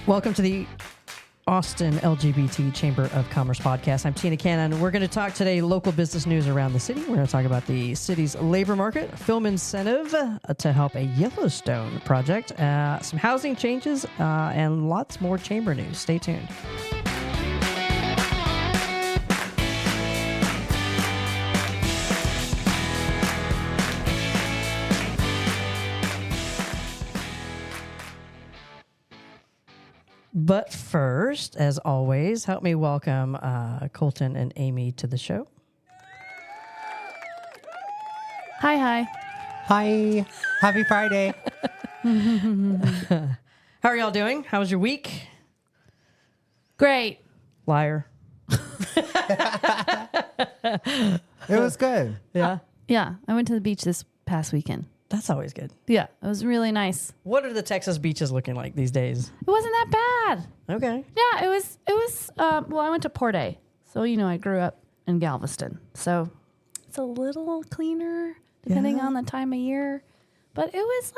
Welcome to the Austin LGBT Chamber of Commerce podcast. I'm Tina Cannon. We're going to talk today local business news around the city. We're going to talk about the city's labor market, film incentive to help a Yellowstone project, some housing changes, and lots more chamber news. Stay tuned. But first, as always, help me welcome Colton and Amy to the show. Hi. Hi. Happy Friday. How are y'all doing? How was your week? Great. Liar. It was good. Yeah? Yeah, I went to the beach this past weekend. That's always good. Yeah, it was really nice. What are the Texas beaches looking like these days? It wasn't that bad. Okay. Yeah, it was, well, I went to Port A. So, I grew up in Galveston. So it's a little cleaner depending on the time of year. But it was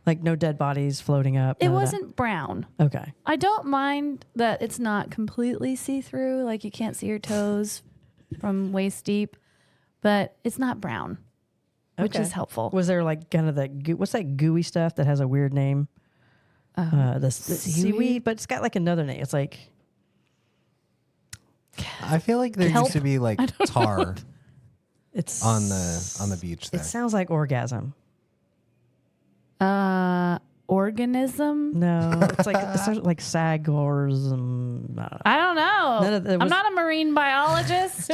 like no dead bodies floating up? It wasn't brown. Okay. I don't mind that it's not completely see-through. Like you can't see your toes from waist deep. But it's not brown. Which is helpful. Was there like kind of what's that gooey stuff that has a weird name? The seaweed, but it's got like another name. It's like... I feel like there used to be like tar it's on the beach there. It sounds like orgasm. Organism? No, it's like sagorism. I don't know. I'm not a marine biologist.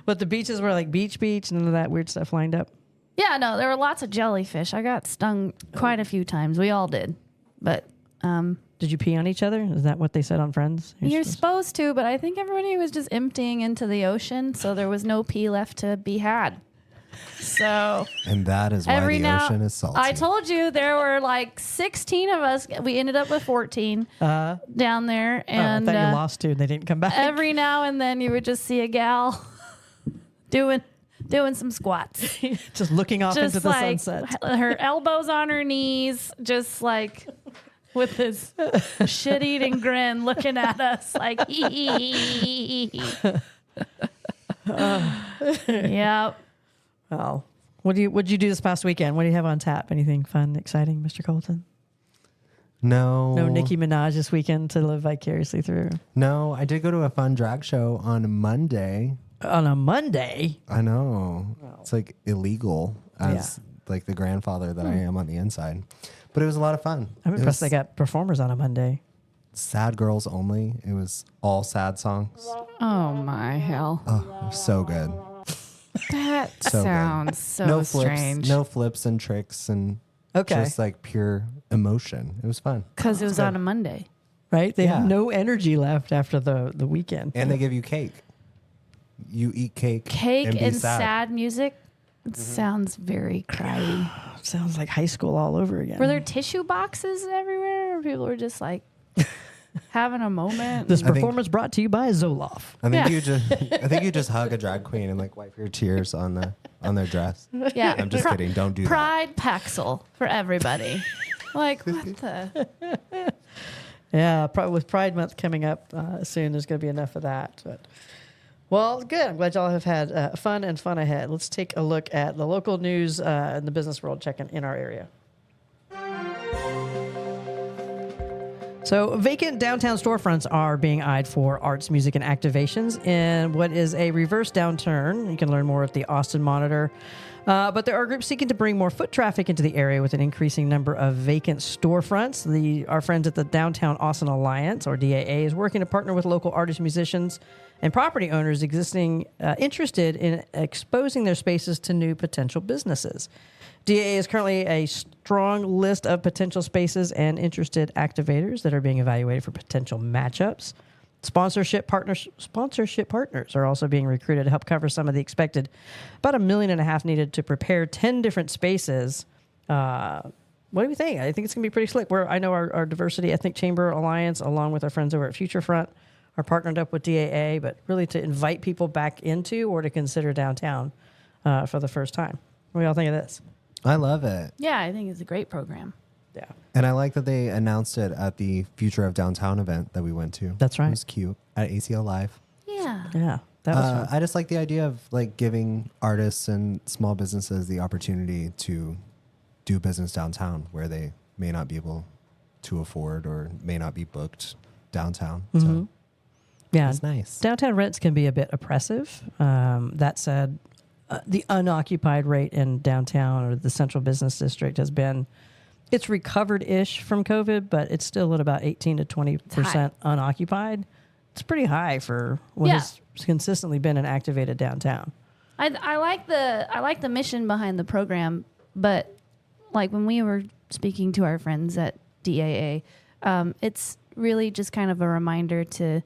But the beaches were like beach, none of that weird stuff lined up. Yeah, no, there were lots of jellyfish. I got stung quite a few times. We all did. But did you pee on each other? Is that what they said on Friends? You're supposed to, but I think everybody was just emptying into the ocean, so there was no pee left to be had. So, and that is why the ocean is salty. I told you there were like 16 of us. We ended up with 14 down there. And I thought you lost two and they didn't come back. Every now and then you would just see a gal doing some squats. Just looking off into the sunset. Her elbows on her knees, just like with this shit-eating grin looking at us like, Yep. Well, what'd you do this past weekend? What do you have on tap? Anything fun, exciting, Mr. Colton? No. No Nicki Minaj this weekend to live vicariously through? No, I did go to a fun drag show on Monday. On a Monday? I know. Oh. It's like illegal as like the grandfather that I am on the inside. But it was a lot of fun. I'm impressed they got performers on a Monday. Sad girls only. It was all sad songs. Oh, my hell. Oh, it was so good. That so sounds good. so strange. No flips and tricks and just like pure emotion. It was fun. Because it was on a Monday. Right? They have no energy left after the weekend. And they give you cake. You eat cake. Cake and sad. sad music. It sounds very cryy. Sounds like high school all over again. Were there tissue boxes everywhere? Or people were just like having a moment? This performance brought to you by Zoloft. I think you just hug a drag queen and like wipe your tears on their dress. Yeah. I'm just kidding. Don't do Pride Paxil for everybody. Like, what the? Yeah, with Pride Month coming up soon, there's going to be enough of that. But well, good. I'm glad y'all have had fun ahead. Let's take a look at the local news in the business world checking in our area. So vacant downtown storefronts are being eyed for arts, music, and activations in what is a reverse downturn. You can learn more at the Austin Monitor. But there are groups seeking to bring more foot traffic into the area with an increasing number of vacant storefronts. Our friends at the Downtown Austin Alliance, or DAA, is working to partner with local artists, musicians, and property owners interested in exposing their spaces to new potential businesses. DAA is currently a strong list of potential spaces and interested activators that are being evaluated for potential matchups. Sponsorship partners are also being recruited to help cover some of the expected about $1.5 million needed to prepare 10 different spaces. What do you think? I think it's going to be pretty slick. I know our Diversity Ethnic Chamber Alliance, along with our friends over at Futurefront, are partnered up with DAA, but really to invite people back into or to consider downtown for the first time. What do y'all think of this? I love it. Yeah, I think it's a great program. Yeah. And I like that they announced it at the Future of Downtown event that we went to. That's right. It was cute at ACL Live. Yeah. Yeah. That was fun. I just like the idea of like giving artists and small businesses the opportunity to do business downtown where they may not be able to afford or may not be booked downtown. So Yeah. it's nice. Downtown rents can be a bit oppressive. That said, the unoccupied rate in downtown or the central business district has been, it's recovered-ish from COVID, but it's still at about 18 to 20% unoccupied. It's pretty high for what has consistently been an activated downtown. I like the mission behind the program, but like when we were speaking to our friends at DAA, it's really just kind of a reminder to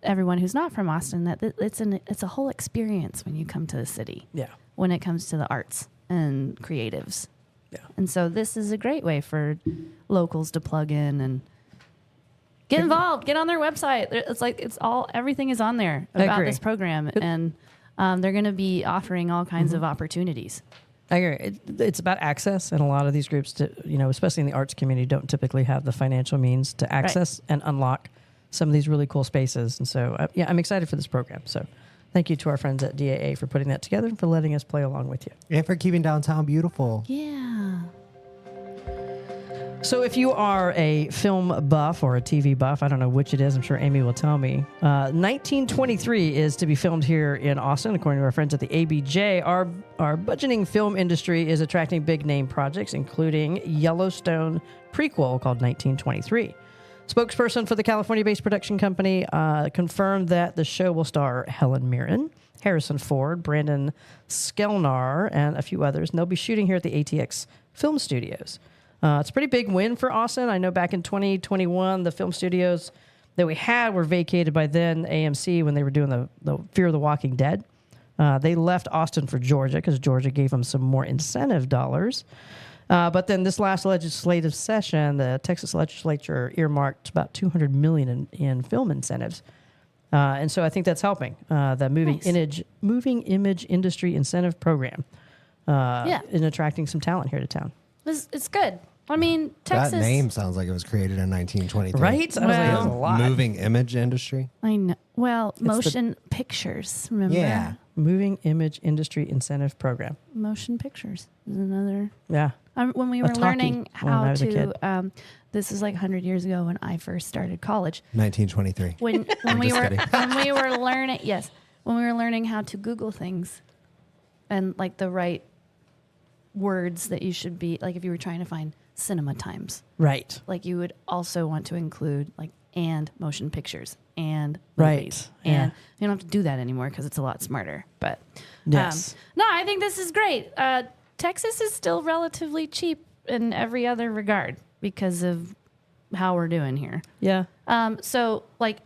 everyone who's not from Austin that it's a whole experience when you come to the city. Yeah. When it comes to the arts and creatives. Yeah. And so this is a great way for locals to plug in and get involved, get on their website. It's like everything is on there about this program, and they're going to be offering all kinds of opportunities. I agree. It's about access, and a lot of these groups, especially in the arts community, don't typically have the financial means to access and unlock some of these really cool spaces. And so, I'm excited for this program. So thank you to our friends at DAA for putting that together and for letting us play along with you. And for keeping downtown beautiful. Yeah. So if you are a film buff or a TV buff, I don't know which it is. I'm sure Amy will tell me. 1923 is to be filmed here in Austin, according to our friends at the ABJ. Our budgeting film industry is attracting big name projects, including Yellowstone prequel called 1923. Spokesperson for the California-based production company confirmed that the show will star Helen Mirren, Harrison Ford, Brandon Skelnar, and a few others. And they'll be shooting here at the ATX Film Studios. It's a pretty big win for Austin. I know back in 2021, the film studios that we had were vacated by then AMC when they were doing the Fear of the Walking Dead. They left Austin for Georgia because Georgia gave them some more incentive dollars. But then this last legislative session, the Texas legislature earmarked about $200 million in film incentives. And so I think that's helping the moving image industry incentive program in attracting some talent here to town. It's good. I mean, Texas. That name sounds like it was created in 1923. Right? I was like, that's a lot. Moving image industry. I know. Well, motion pictures, remember? Yeah. Moving image industry incentive program. Motion pictures is another. Yeah. When we were learning when I how was a kid. to, this is like 100 years ago when I first started college. 1923. When we were learning how to Google things, and like the right words that you should be like if you were trying to find cinema times, Right. like you would also want to include like and motion pictures and Right. movies. Yeah. And you don't have to do that anymore because it's a lot smarter. But Yes. no, I think this is great. Texas is still relatively cheap in every other regard because of how we're doing here. Yeah. So like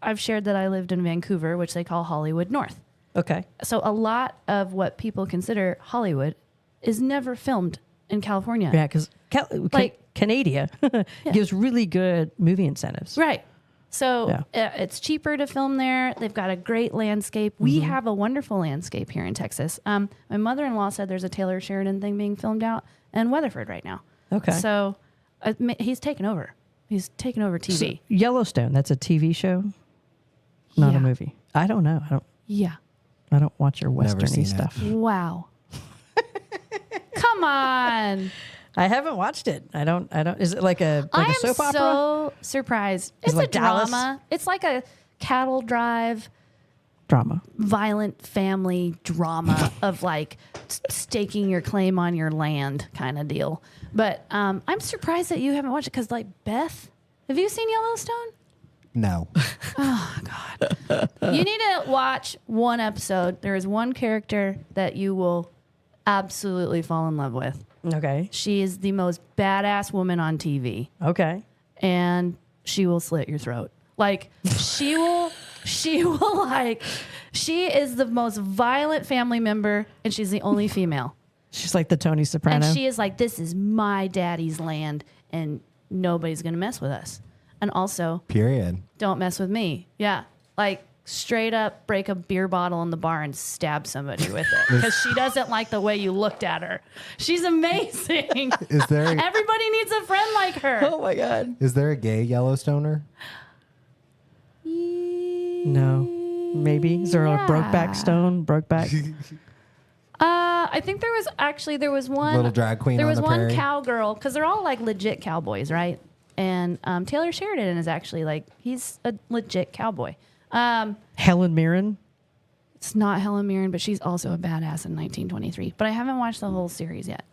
I've shared that I lived in Vancouver, which they call Hollywood North. Okay. So a lot of what people consider Hollywood is never filmed in California. Yeah, because Canada gives really good movie incentives. Right. So it's cheaper to film there. They've got a great landscape. We have a wonderful landscape here in Texas. My mother-in-law said there's a Taylor Sheridan thing being filmed out in Weatherford right now. Okay. So he's taken over. He's taken over TV. So Yellowstone, that's a TV show, not a movie. I don't know. I don't watch your Western-y stuff. Wow. Come on. I haven't watched it. I don't. Is it like a soap opera? I'm so surprised. It's like a drama. It's like a cattle drive Drama. violent family drama of like staking your claim on your land kind of deal. But I'm surprised that you haven't watched it because like Beth, have you seen Yellowstone? No. Oh God. You need to watch one episode. There is one character that you will absolutely fall in love with. Okay. She is the most badass woman on TV. Okay. And she will slit your throat. Like she will like, she is the most violent family member and she's the only female. She's like the Tony Soprano. And she is like, this is my daddy's land and nobody's going to mess with us. And also, Period. don't mess with me. Yeah. Like straight up break a beer bottle in the bar and stab somebody with it because she doesn't like the way you looked at her. She's amazing. Is there Everybody needs a friend like her. Oh my God. is there a gay Yellowstoner? No. Maybe. Is there a Brokeback Stone? Brokeback? I think there was one Little drag queen There on was the one prairie? cowgirl because they're all like legit cowboys, right? And Taylor Sheridan is actually like he's a legit cowboy. Helen Mirren? It's not Helen Mirren, but she's also a badass in 1923. But I haven't watched the whole series yet.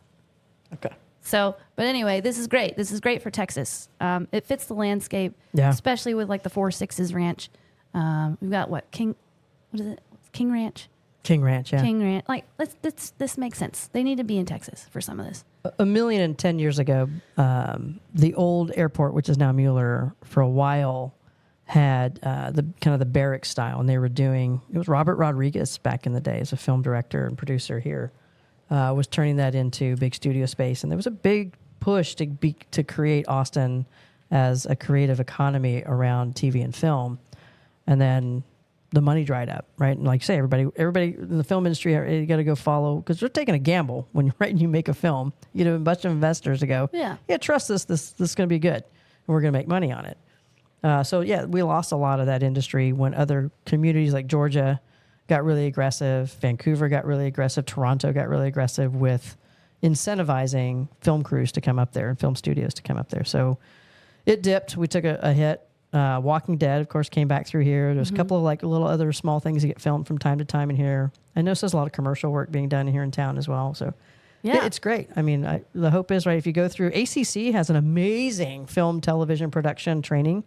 Okay. So, but anyway, this is great. This is great for Texas. It fits the landscape, Yeah. especially with like the 4 Sixes Ranch. We've got what is it? King Ranch. King Ranch, yeah. King Ranch. Like, this makes sense. They need to be in Texas for some of this. A million and 10 years ago, the old airport, which is now Mueller, for a while had the kind of the barrack style, and they were doing. It was Robert Rodriguez back in the day as a film director and producer here, was turning that into big studio space, and there was a big push to create Austin as a creative economy around TV and film, and then the money dried up, right? And like you say, everybody in the film industry, you got to go follow because they're taking a gamble when you're right and you make a film. You know, a bunch of investors to go, yeah, trust this. This is going to be good, and we're going to make money on it. So yeah, we lost a lot of that industry when other communities like Georgia got really aggressive, Vancouver got really aggressive, Toronto got really aggressive with incentivizing film crews to come up there and film studios to come up there. So it dipped. We took a hit. Walking Dead, of course, came back through here. There's a couple of like little other small things that get filmed from time to time in here. I know there's a lot of commercial work being done here in town as well. So yeah, it's great. I mean, the hope is, right, if you go through, ACC has an amazing film, television production training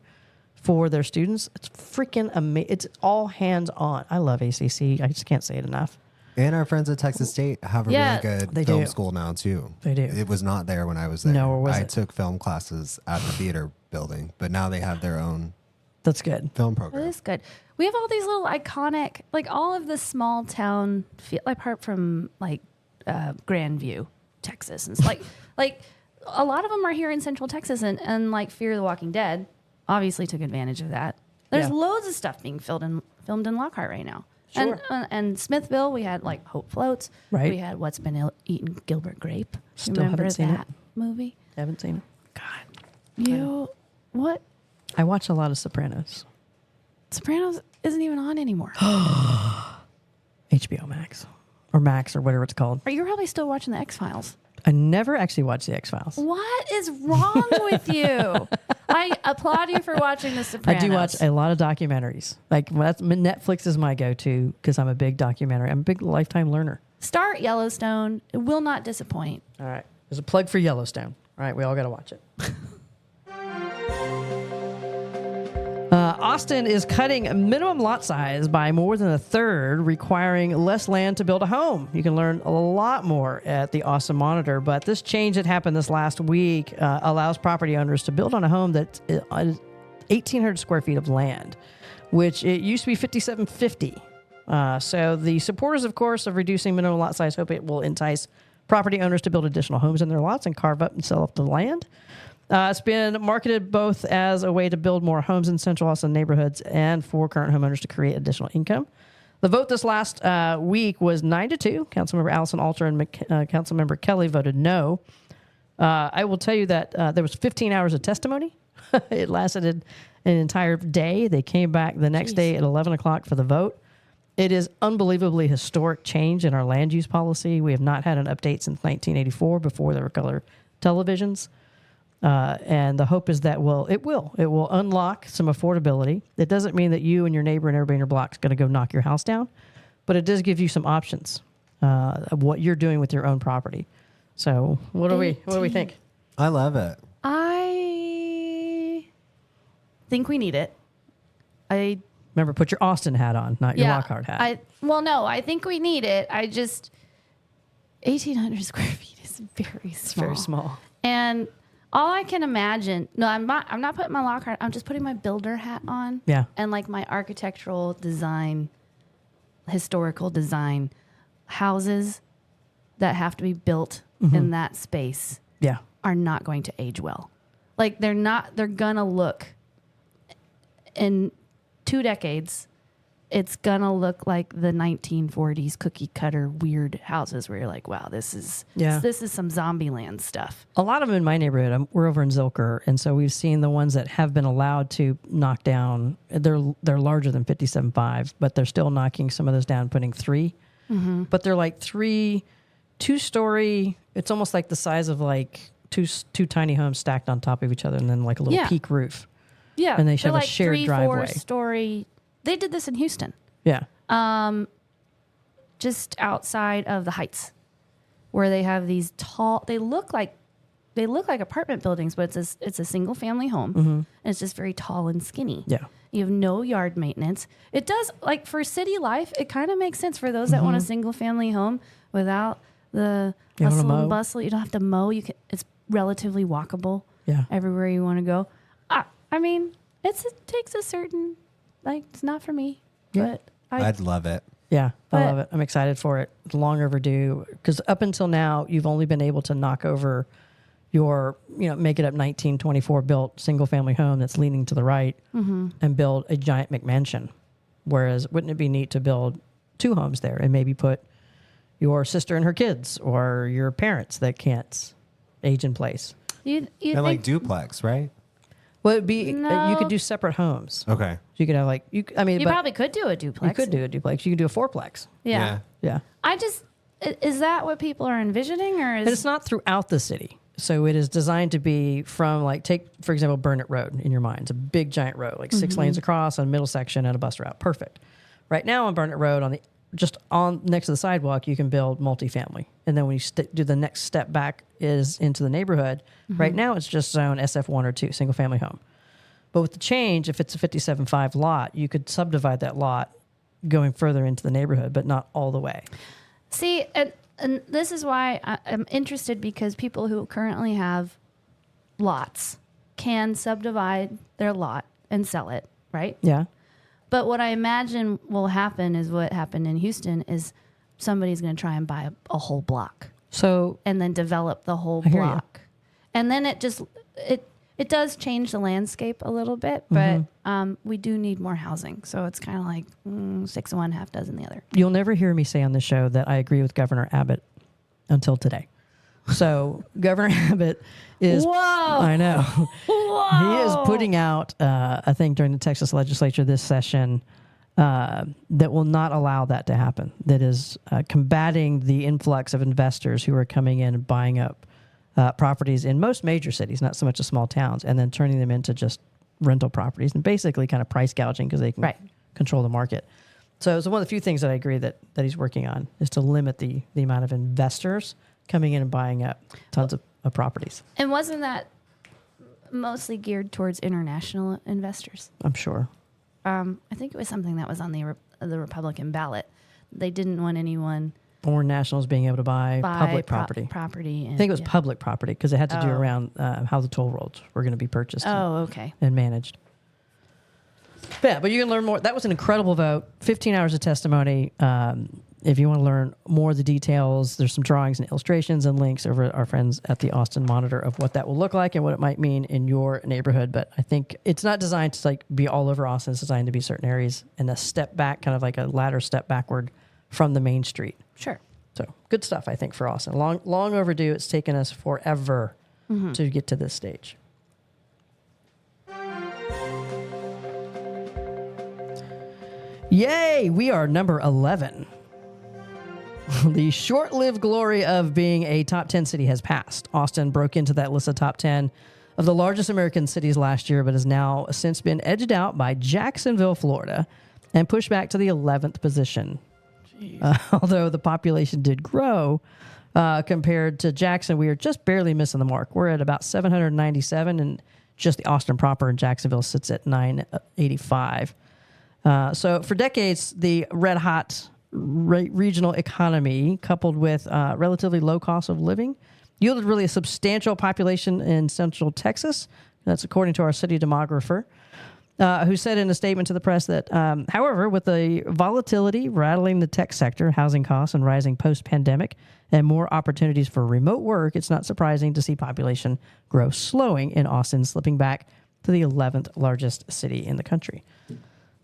for their students. It's freaking amazing. It's all hands on. I love ACC. I just can't say it enough. And our friends at Texas State have a really good film school now too. They do. It was not there when I was there. No, or was I it? took film classes at the theater building, but now they have their own That's good. film That program. is good. We have all these little iconic, like all of the small town, apart from like Grandview, Texas, and it's like a lot of them are here in Central Texas, and like Fear the Walking Dead obviously took advantage of that. There's loads of stuff being filmed in Lockhart right now. Sure. And Smithville, we had like Hope Floats. Right. We had What's Been Eaten Gilbert Grape. Still Remember haven't seen that movie? Haven't seen it. God, what? I watch a lot of Sopranos. Sopranos isn't even on anymore. HBO Max or Max or whatever it's called. Are you probably still watching the X-Files? I never actually watched the X-Files. What is wrong with you? I applaud you for watching The Sopranos. I do watch a lot of documentaries. Like Netflix is my go-to because I'm a big documentary. I'm a big Lifetime learner. Start Yellowstone. It will not disappoint. All right. There's a plug for Yellowstone. All right. We all got to watch it. Austin is cutting minimum lot size by more than a third, requiring less land to build a home. You can learn a lot more at the Austin Monitor, but this change that happened this last week allows property owners to build on a home that's 1,800 square feet of land, which it used to be 5,750. So the supporters, of course, of reducing minimum lot size hope it will entice property owners to build additional homes in their lots and carve up and sell up the land. It's been marketed both as a way to build more homes in Central Austin neighborhoods and for current homeowners to create additional income. The vote this last week was 9-2. Councilmember Allison Alter and Councilmember Kelly voted no. I will tell you that there was 15 hours of testimony. It lasted an entire day. They came back the next day at 11 o'clock for the vote. It is unbelievably historic change in our land use policy. We have not had an update since 1984 before there were color televisions. And the hope is that it will unlock some affordability. It doesn't mean that you and your neighbor and everybody in your block is going to go knock your house down, but it does give you some options of what you're doing with your own property. So what do we think? I love it. I think we need it. Remember, put your Austin hat on, not your Lockhart hat. I think we need it. 1,800 square feet is very small. It's very small. And all I can imagine, I'm not putting my Lockhart, I'm just putting my builder hat on. Yeah. And like my architectural design, historical design, houses that have to be built in that space are not going to age well. Like they're going to look in 2 decades it's gonna look like the 1940s cookie cutter weird houses where you're like, wow, this is some Zombieland stuff. A lot of them in my neighborhood, we're over in Zilker, and so we've seen the ones that have been allowed to knock down. They're larger than 57.5, but they're still knocking some of those down, putting 3. But they're like 2-story. It's almost like the size of like two tiny homes stacked on top of each other, and then like a little peak roof. Yeah, and they should they're have a like shared 3, driveway. 4-story. They did this in Houston. Yeah. Just outside of the Heights, where they have these tall. They look like apartment buildings, but it's a single family home, and it's just very tall and skinny. Yeah. You have no yard maintenance. It does, like, for city life, it kind of makes sense for those that want a single family home without the hustle and bustle. You don't have to mow. It's relatively walkable. Yeah. Everywhere you want to go. I mean, it takes a certain, like, it's not for me, but I'd love it. Yeah, I love it. I'm excited for it. It's long overdue, because up until now, you've only been able to knock over your, make it up 1924 built single family home that's leaning to the right and build a giant McMansion. Whereas, wouldn't it be neat to build 2 homes there and maybe put your sister and her kids or your parents that can't age in place? You And like duplex, right? Well, it'd be No. you could do separate homes. Okay. You could have you but probably could do a duplex. you could do a duplex. You could do a 4-plex. Yeah. Yeah. Is that what people are envisioning, or And it's not throughout the city. So it is designed to be from, like, take, for example, Burnett Road in your mind. It's a big, giant road, like 6 lanes across, a middle section, and a bus route. Perfect. Right now on Burnett Road, next to the sidewalk, you can build multifamily. And then when you do the next step back is into the neighborhood. Right now it's just zone SF1 or 2, single family home. But with the change, if it's a 57.5 lot, you could subdivide that lot going further into the neighborhood, but not all the way. See, and this is why I'm interested, because people who currently have lots can subdivide their lot and sell it, right? Yeah. But what I imagine will happen is what happened in Houston is somebody's going to try and buy a whole block So and then develop the whole I hear you. block. And then it does change the landscape a little bit, but we do need more housing. So it's kind of like 6 of one, half dozen the other. you'll never hear me say on this show that I agree with Governor Abbott until today. So Governor Abbott is, Whoa! I know, Whoa! he is putting out I think during the Texas legislature this session that will not allow that to happen. That is combating the influx of investors who are coming in and buying up properties in most major cities, not so much the small towns, and then turning them into just rental properties and basically kind of price gouging because they can control the market. So it's one of the few things that I agree that he's working on is to limit the amount of investors coming in and buying up tons of properties. And wasn't that mostly geared towards international investors? I'm sure. I think it was something that was on the Republican ballot. They didn't want anyone Foreign nationals being able to buy public property. Property. I think it was public property because it had to do around how the toll roads were going to be purchased okay. and managed. Yeah, but you can learn more. That was an incredible vote. 15 hours of testimony. If you want to learn more of the details, there's some drawings and illustrations and links over at our friends at the Austin Monitor of what that will look like and what it might mean in your neighborhood. But I think it's not designed to like be all over Austin. It's designed to be certain areas and a step back, kind of like a ladder step backward from the main street. Sure. So good stuff, I think, for Austin. Long overdue. It's taken us forever to get to this stage. Yay! We are number 11. The short-lived glory of being a top 10 city has passed. Austin broke into that list of top 10 of the largest American cities last year, but has now since been edged out by Jacksonville, Florida, and pushed back to the 11th position. Although the population did grow compared to Jackson, we are just barely missing the mark. We're at about 797, and just the Austin proper in Jacksonville sits at 985. So for decades, the red-hot regional economy, coupled with relatively low cost of living, yielded really a substantial population in central Texas. That's according to our city demographer, who said in a statement to the press that, however, with the volatility rattling the tech sector, housing costs, and rising post-pandemic, and more opportunities for remote work, it's not surprising to see population growth slowing in Austin, slipping back to the 11th largest city in the country.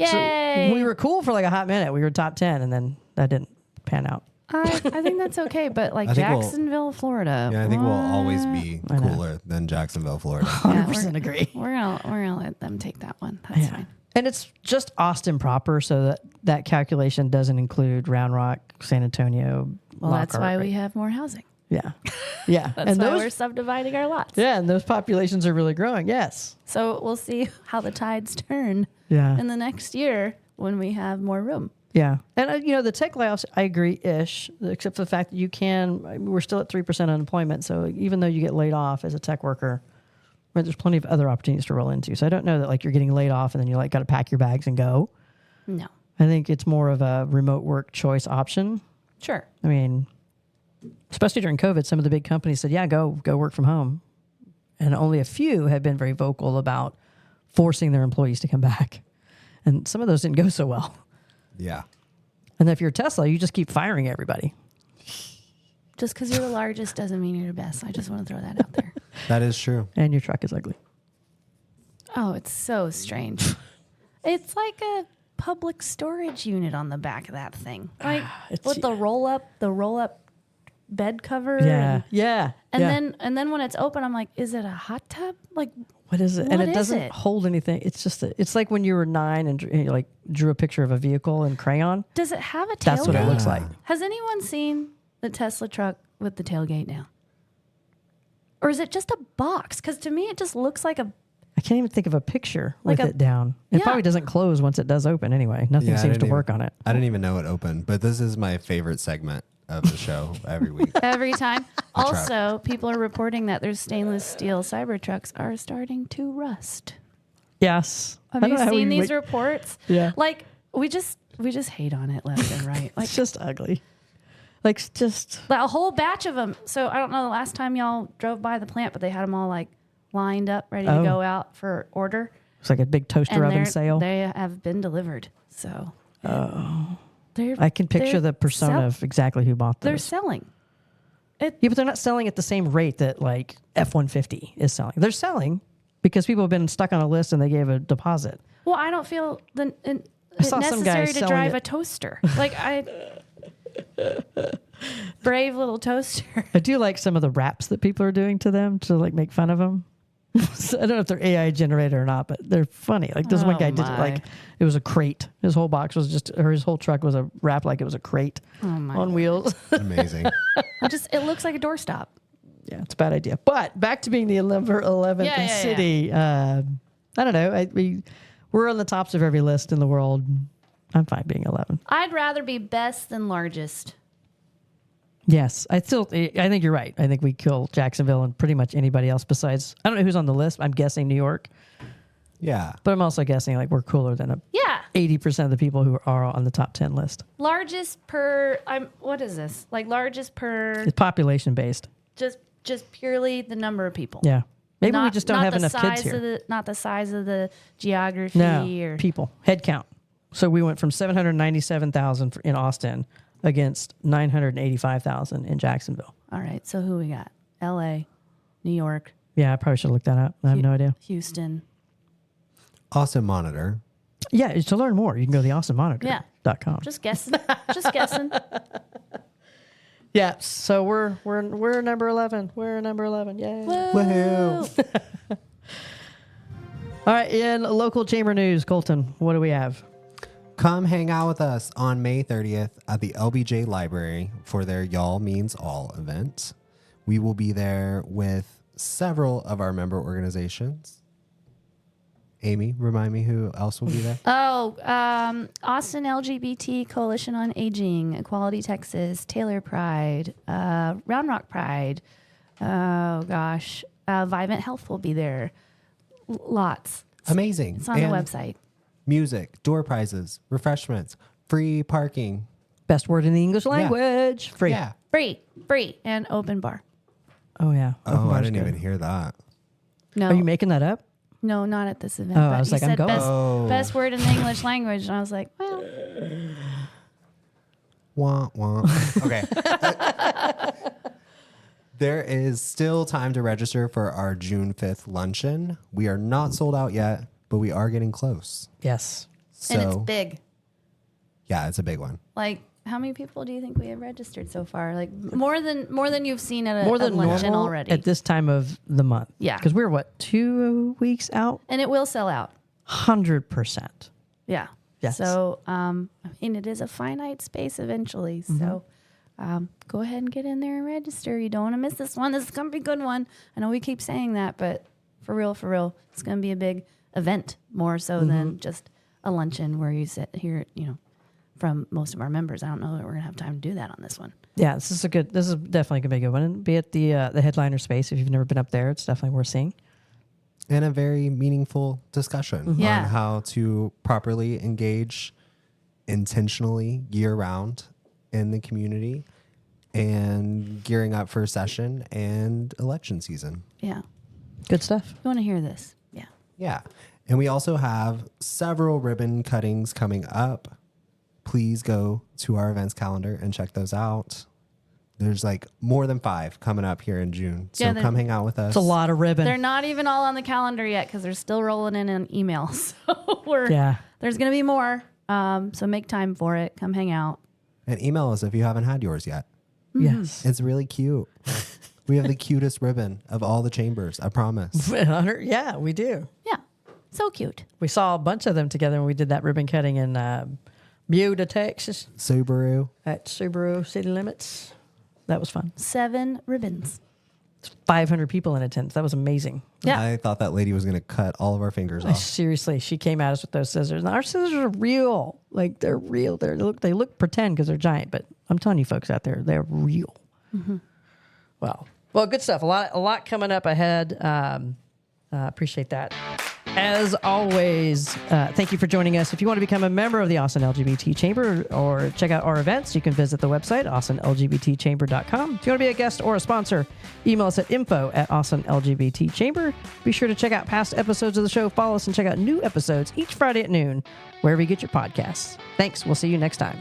Yay! We were cool for like a hot minute. We were top 10, and then that didn't pan out. I think that's okay, but like I think Jacksonville, Florida. Yeah, I think we'll always be I know. cooler than Jacksonville, Florida. 100% agree. We're gonna let them take that one. That's fine. And it's just Austin proper, so that calculation doesn't include Round Rock, San Antonio. Well, that's Lockhart, why right? we have more housing. Yeah. Yeah. That's why we're subdividing our lots. Yeah, and those populations are really growing. Yes. So we'll see how the tides turn Yeah. in the next year when we have more room. Yeah. And, the tech layoffs, I agree-ish, except for the fact that we're still at 3% unemployment. So even though you get laid off as a tech worker, there's plenty of other opportunities to roll into. So I don't know that like you're getting laid off and then you like got to pack your bags and go. No. I think it's more of a remote work choice option. Sure. I mean, especially during COVID, some of the big companies said, yeah, go work from home. And only a few have been very vocal about forcing their employees to come back. And some of those didn't go so well. Yeah. And if you're Tesla, you just keep firing everybody. Just because you're the largest doesn't mean you're the best. I just want to throw that out there. That is true. And your truck is ugly. Oh, it's so strange. It's like a public storage unit on the back of that thing. Like with the roll up bed cover. Yeah. And then when it's open, I'm like, is it a hot tub? Like, what is it? What And it is doesn't it? hold anything. It's just it's like when you were 9 and you like drew a picture of a vehicle in crayon. does it have a tailgate? That's what it looks like. Has anyone seen the Tesla truck with the tailgate down? Or is it just a box? Because to me, it just looks like a... I can't even think of a picture Like with a- it down. It Yeah. probably doesn't close once it does open anyway. Nothing Yeah, I seems to didn't work even- on it. I didn't even know it opened, but this is my favorite segment of the show every week. Every time. truck. Also, people are reporting that their stainless steel Cybertrucks are starting to rust. Yes. Have I you don't know how seen we these wait- reports? Yeah. Like, we just hate on it left and right. Like, It's just ugly. Like, it's just... a whole batch of them. So I don't know the last time y'all drove by the plant, but they had them all like lined up, ready to Oh. go out for order. It's like a big toaster oven sale. They have been delivered. So they're I can picture they're the persona of exactly who bought They're those. selling. Yeah, but they're not selling at the same rate that like F-150 is selling. They're selling because people have been stuck on a list and they gave a deposit. Well, I don't feel it saw some guy necessary to selling drive it. a toaster. Like brave little toaster. I do like some of the raps that people are doing to them to like make fun of them. So I don't know if they're AI generated or not, but they're funny. Like this one Oh, guy did it my. like it was a crate. His whole box was his whole truck was a wrap like it was a crate on wheels. Amazing. It looks like a doorstop. Yeah, it's a bad idea. But back to being the number 11th Yeah, in yeah, city. I don't know. We're on the tops of every list in the world. I'm fine being 11. I'd rather be best than largest. Yes, I think you're right. I think we kill Jacksonville and pretty much anybody else besides, I don't know who's on the list. I'm guessing New York, Yeah. but I'm also guessing like we're cooler than Yeah. 80% of the people who are on the top 10 list. Largest per what is this? Like largest per It's population based. just purely the number of people. Yeah. Maybe we Not- just don't not have the enough kids size here. of not the size of the geography No, or people. Head count. So we went from 797,000 in Austin against 985,000 in Jacksonville. All right, so who we got? LA, New York, Yeah, I probably should look that up. I have no idea. Houston. Austin Monitor. Yeah, to learn more, you can go to theaustinmonitor.com. Just guessing. Just guessing. Yeah, so we're number 11. We're number 11. Yay. Woohoo. All right, in local chamber news, Colton, what do we have? Come hang out with us on May 30th at the LBJ Library for their Y'all Means All event. We will be there with several of our member organizations. Amy, remind me who else will be there? Oh, Austin LGBT Coalition on Aging, Equality Texas, Taylor Pride, Round Rock Pride. Oh gosh, Vivant Health will be there. Lots. Amazing. It's on the website. Music, door prizes, refreshments, free parking. Best word in the English language. Free. Yeah. Free, and open bar. Oh, yeah. Open Oh, I bar's didn't good. even hear that. No, Are you making that up? no, not at this event. Oh, but I was he like, I'm said going. best word in the English language, and I was like, well, Wah, wah. Okay. There is still time to register for our June 5th luncheon. We are not sold out yet, but we are getting close. Yes. So, And it's big. Yeah, it's a big one. Like, how many people do you think we have registered so far? Like more than you've seen at a, More a than luncheon normal already. at this time of the month. Yeah. Because we're, 2 weeks out? And it will sell out. 100%. Yeah. Yes. So, I mean, it is a finite space eventually. So, go ahead and get in there and register. You don't want to miss this one. This is going to be a good one. I know we keep saying that, but for real, it's going to be a big event more so than just a luncheon where you sit here, from most of our members. I don't know that we're going to have time to do that on this one. Yeah, this is definitely going to be a good one. And be at the headliner space. If you've never been up there, it's definitely worth seeing. And a very meaningful discussion Yeah. on how to properly engage intentionally year round in the community and gearing up for session and election season. Yeah. Good stuff. You want to hear this? Yeah. Yeah. And we also have several ribbon cuttings coming up. Please go to our events calendar and check those out. There's like more than 5 coming up here in June. So Yeah, come hang out with us. It's a lot of ribbon. They're not even all on the calendar yet because they're still rolling in an email. So Yeah. there's going to be more. So make time for it. Come hang out. And email us if you haven't had yours yet. Yes. It's really cute. We have the cutest ribbon of all the chambers, I promise. Yeah, we do. Yeah. So cute. We saw a bunch of them together when we did that ribbon cutting in Buda, Texas Subaru. at Subaru City Limits. That was fun. 7 ribbons. 500 people in attendance. That was amazing. Yeah. I thought that lady was going to cut all of our fingers off. Seriously, she came at us with those scissors. And our scissors are real. Like, they're real. They look pretend because they're giant, but I'm telling you folks out there, they're real. Well, good stuff. A lot coming up ahead. Appreciate that. As always, thank you for joining us. If you want to become a member of the Austin LGBT Chamber or check out our events, you can visit the website, austinlgbtchamber.com. If you want to be a guest or a sponsor, email us at info@austinlgbtchamber. Be sure to check out past episodes of the show. Follow us and check out new episodes each Friday at noon, wherever you get your podcasts. Thanks. We'll see you next time.